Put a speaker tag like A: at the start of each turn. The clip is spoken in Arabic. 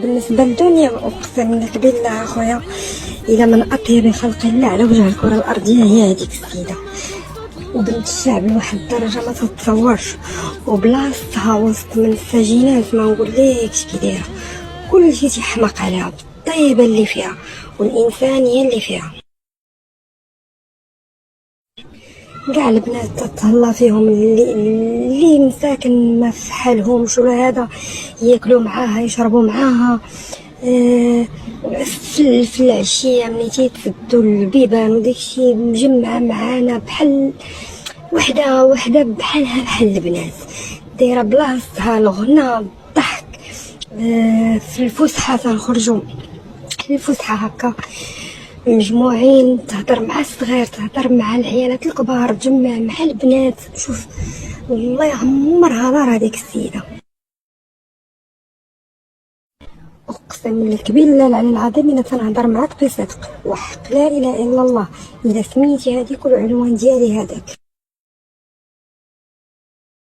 A: بالنسبه للدنيا اقسم لك بالله اخويا الى من اطيب خلق الله على وجه الكره الارضيه هي هذيك السيده، وبنت الشعب لواحد الدرجه ما تتصورش، وبلاصتها وسط من السجينات ما نقولكش كي دايره، كلشي تيحماق عليها بالطيبه اللي فيها والانسانيه اللي فيها. كاع البنات تتهلا فيهم اللي مساكن ما في حالهمش ولا هذا ياكلوا معاها يشربوا معاها. في العشيه ملي تيتسدوا البيبان وداكشي مجمعه معانا بحال وحده بحالها بحال البنات، دايره بلاصتها الغنى الضحك. في الفسحه تنخرجوا الفسحه هكا مجموعين، تهضر مع الصغير تهضر مع العيالات الكبار تجمع مع البنات. شوف والله عمرها دار هذيك السيده، اقسم لك بالله العلي العظيم الا تنهضر معاك بصدق وحق لا اله الا الله الا سميتي هذيك والعنوان ديالي هذاك.